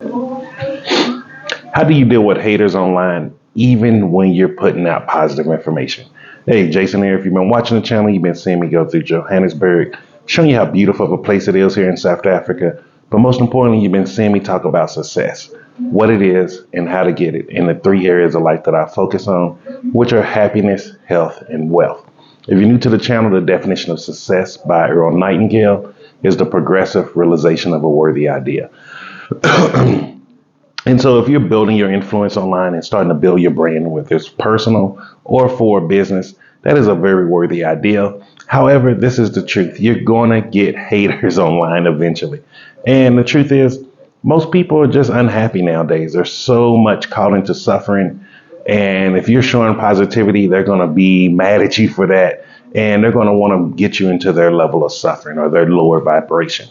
How do you deal with haters online, even when you're putting out positive information? Hey, Jason here. If you've been watching the channel, you've been seeing me go through Johannesburg, showing you how beautiful of a place it is here in South Africa. But most importantly, you've been seeing me talk about success, what it is, and how to get it in the three areas of life that I focus on, which are happiness, health, and wealth. If you're new to the channel, the definition of success by Earl Nightingale is the progressive realization of a worthy idea. And so if you're building your influence online and starting to build your brand, whether it's personal or for business, that is a very worthy idea. However, this is the truth. You're going to get haters online eventually. And the truth is, most people are just unhappy nowadays. There's so much caught into suffering. And if you're showing positivity, they're going to be mad at you for that. And they're going to want to get you into their level of suffering or their lower vibration.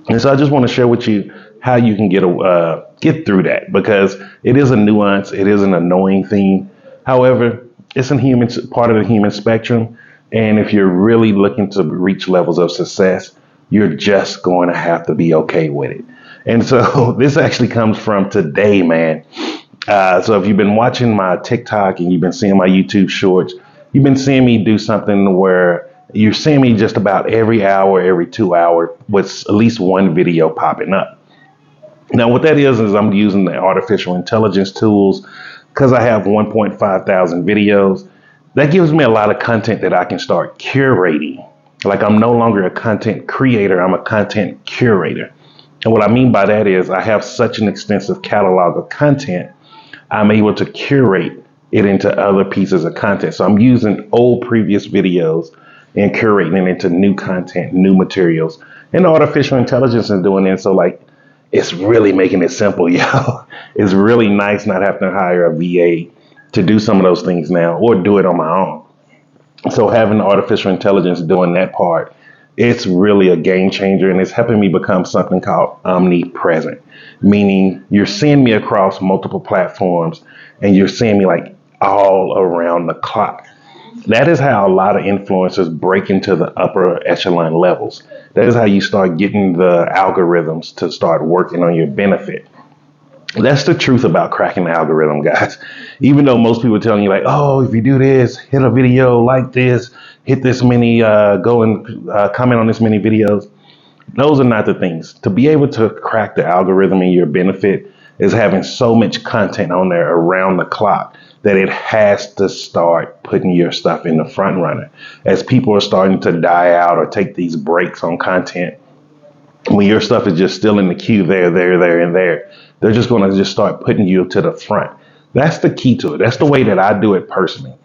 And so I just want to share with you how you can get through that, because it is a nuance. It is an annoying thing. However, it's a human part of the human spectrum. And if you're really looking to reach levels of success, you're just going to have to be okay with it. And so this actually comes from today, man. So if you've been watching my TikTok and you've been seeing my YouTube shorts, you've been seeing me do something where you're seeing me just about every hour, every 2 hours with at least one video popping up. Now, what that is I'm using the artificial intelligence tools because I have 1.5 thousand videos. That gives me a lot of content that I can start curating. Like, I'm no longer a content creator, I'm a content curator. And what I mean by that is I have such an extensive catalog of content, I'm able to curate it into other pieces of content. So I'm using old previous videos and curating it into new content, new materials. And artificial intelligence is doing it. So, like, it's really making it simple, yo. It's really nice not having to hire a VA to do some of those things now or do it on my own. So having artificial intelligence doing that part, it's really a game changer, and it's helping me become something called omnipresent, meaning you're seeing me across multiple platforms and you're seeing me like all around the clock. That is how a lot of influencers break into the upper echelon levels. That is how you start getting the algorithms to start working on your benefit. That's the truth about cracking the algorithm, guys. Even though most people are telling you like, oh, if you do this, hit a video like this, hit this many, go and comment on this many videos. Those are not the things. To be able to crack the algorithm in your benefit is having so much content on there around the clock that it has to start putting your stuff in the front runner. As people are starting to die out or take these breaks on content, when your stuff is just still in the queue there, and there, they're just going to just start putting you to the front. That's the key to it. That's the way that I do it personally.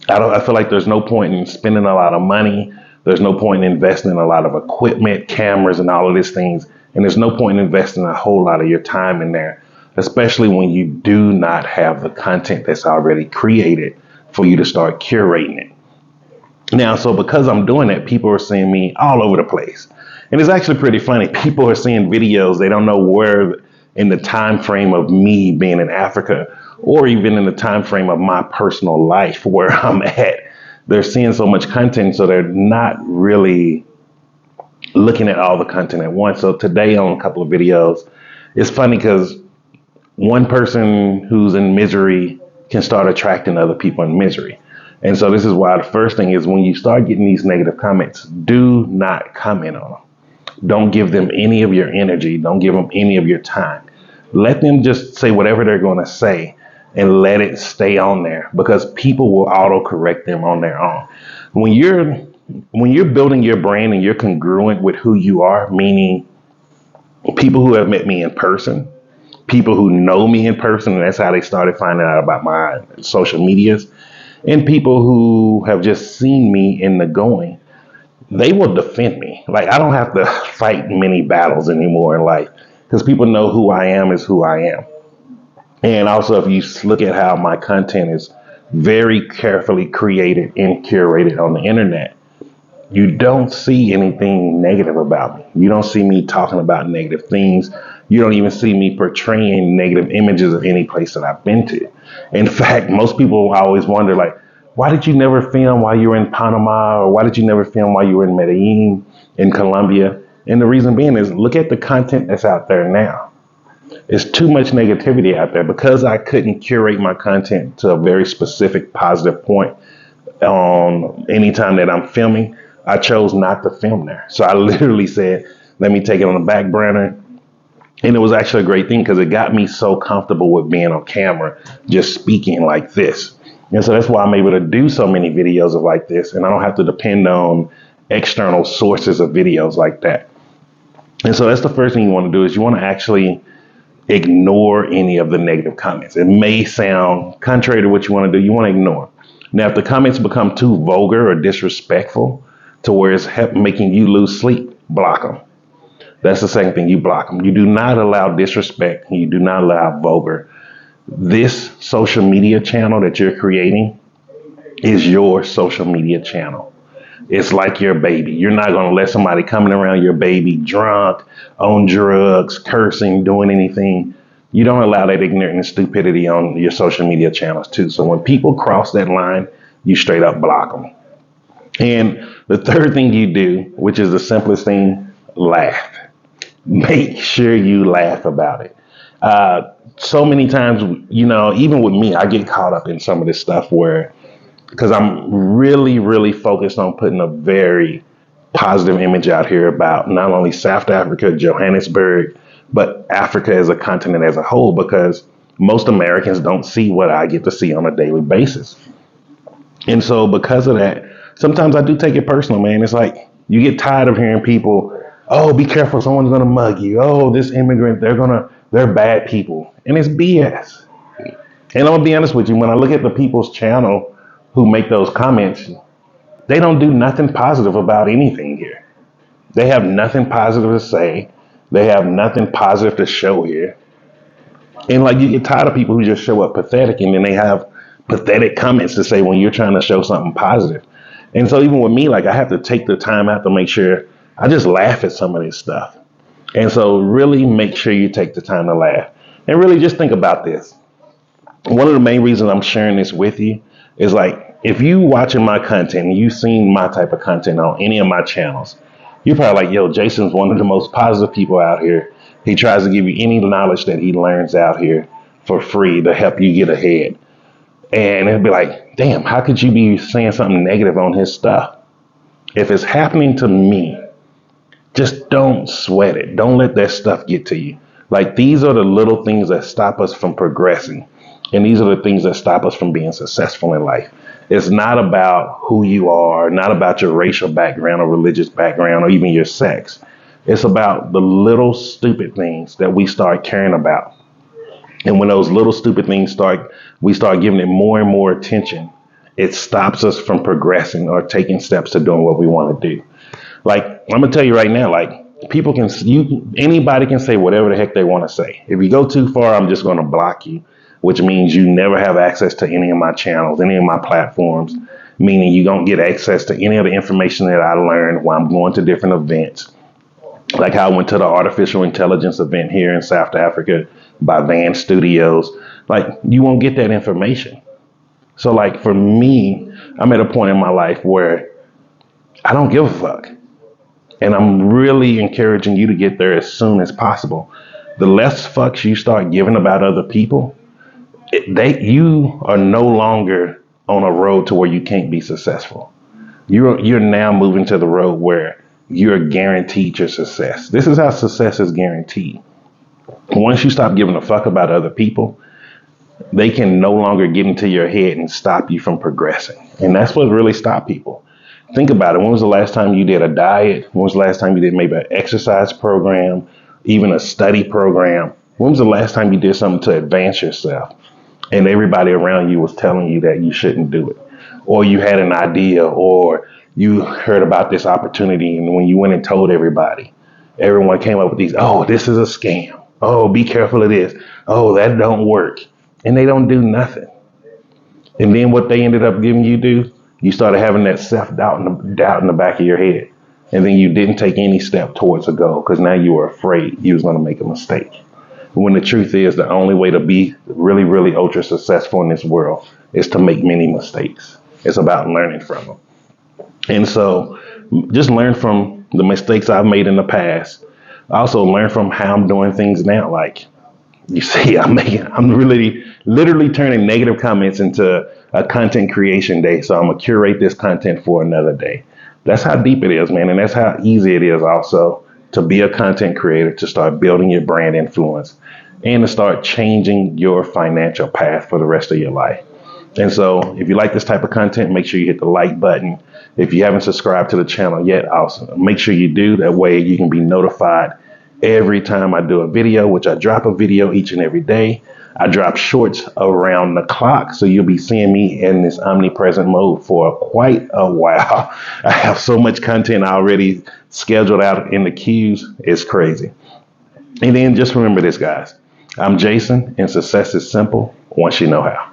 I feel like there's no point in spending a lot of money. There's no point in investing in a lot of equipment, cameras, and all of these things. And there's no point in investing a whole lot of your time in there, especially when you do not have the content that's already created for you to start curating it. Now, so because I'm doing that, people are seeing me all over the place. And it's actually pretty funny. People are seeing videos. They don't know where in the time frame of me being in Africa or even in the time frame of my personal life where I'm at. They're seeing so much content, so they're not really looking at all the content at once. So today on a couple of videos, it's funny because one person who's in misery can start attracting other people in misery. And so this is why the first thing is when you start getting these negative comments, do not comment on them. Don't give them any of your energy. Don't give them any of your time. Let them just say whatever they're going to say and let it stay on there, because people will auto correct them on their own. When you're building your brand and you're congruent with who you are, meaning people who have met me in person, people who know me in person, and that's how they started finding out about my social medias, and people who have just seen me in the going, they will defend me. Like, I don't have to fight many battles anymore in life because people know who I am is who I am. And also, if you look at how my content is very carefully created and curated on the internet, you don't see anything negative about me. You don't see me talking about negative things. You don't even see me portraying negative images of any place that I've been to. In fact, most people always wonder, like, why did you never film while you were in Panama? Or why did you never film while you were in Medellin, in Colombia? And the reason being is, look at the content that's out there now. It's too much negativity out there because I couldn't curate my content to a very specific positive point on any time that I'm filming. I chose not to film there. So I literally said, let me take it on the back burner. And it was actually a great thing because it got me so comfortable with being on camera, just speaking like this. And so that's why I'm able to do so many videos of like this. And I don't have to depend on external sources of videos like that. And so that's the first thing you want to do is you want to actually ignore any of the negative comments. It may sound contrary to what you want to do. You want to ignore. Now, if the comments become too vulgar or disrespectful to where it's making you lose sleep, block them. That's the second thing. You block them. You do not allow disrespect. You do not allow vulgar. This social media channel that you're creating is your social media channel. It's like your baby. You're not going to let somebody coming around your baby drunk, on drugs, cursing, doing anything. You don't allow that ignorance and stupidity on your social media channels too. So when people cross that line, you straight up block them. And the third thing you do, which is the simplest thing, laugh. Make sure you laugh about it. So many times, even with me, I get caught up in some of this stuff where, because I'm really, really focused on putting a very positive image out here about not only South Africa, Johannesburg, but Africa as a continent as a whole, because most Americans don't see what I get to see on a daily basis. And so because of that, sometimes I do take it personal, man. It's like you get tired of hearing people, oh, be careful, someone's going to mug you. Oh, this immigrant, they're bad people. And it's BS. And I'm going to be honest with you, when I look at the people's channel who make those comments, they don't do nothing positive about anything here. They have nothing positive to say. They have nothing positive to show here. And like you get tired of people who just show up pathetic and then they have pathetic comments to say when you're trying to show something positive. And so even with me, like I have to take the time out to make sure I just laugh at some of this stuff. And so really make sure you take the time to laugh and really just think about this. One of the main reasons I'm sharing this with you is like, if you watching my content and you've seen my type of content on any of my channels, you're probably like, yo, Jason's one of the most positive people out here. He tries to give you any knowledge that he learns out here for free to help you get ahead. And it'd be like, damn, how could you be saying something negative on his stuff? If it's happening to me, just don't sweat it. Don't let that stuff get to you. Like these are the little things that stop us from progressing. And these are the things that stop us from being successful in life. It's not about who you are, not about your racial background or religious background or even your sex. It's about the little stupid things that we start caring about. And when those little stupid things we start giving it more and more attention, it stops us from progressing or taking steps to doing what we want to do. Like, I'm going to tell you right now, like anybody can say whatever the heck they want to say. If you go too far, I'm just going to block you, which means you never have access to any of my channels, any of my platforms, meaning you don't get access to any of the information that I learned while I'm going to different events. Like how I went to the artificial intelligence event here in South Africa by Van Studios. Like you won't get that information. So like for me, I'm at a point in my life where I don't give a fuck. And I'm really encouraging you to get there as soon as possible. The less fucks you start giving about other people, you are no longer on a road to where you can't be successful. You're now moving to the road where you're guaranteed your success. This is how success is guaranteed. Once you stop giving a fuck about other people, they can no longer get into your head and stop you from progressing. And that's what really stopped people. Think about it. When was the last time you did a diet? When was the last time you did maybe an exercise program, even a study program? When was the last time you did something to advance yourself and everybody around you was telling you that you shouldn't do it? Or you had an idea or you heard about this opportunity and when you went and told everybody, everyone came up with these, oh, this is a scam. Oh, be careful of this. Oh, that don't work. And they don't do nothing. And then what they ended up giving you do, you started having that self-doubt in the back of your head. And then you didn't take any step towards a goal because now you were afraid you was going to make a mistake. When the truth is the only way to be really, really ultra successful in this world is to make many mistakes. It's about learning from them. And so just learn from the mistakes I've made in the past. I also learn from how I'm doing things now. Like You see, I'm really literally turning negative comments into a content creation day. So I'm gonna curate this content for another day. That's how deep it is, man. And that's how easy it is also to be a content creator, to start building your brand influence and to start changing your financial path for the rest of your life. And so if you like this type of content, make sure you hit the like button. If you haven't subscribed to the channel yet, also make sure you do. That way you can be notified every time I do a video, which I drop a video each and every day. I drop shorts around the clock, so you'll be seeing me in this omnipresent mode for quite a while. I have so much content already scheduled out in the queues. It's crazy. And then just remember this, guys. I'm Jason, and success is simple once you know how.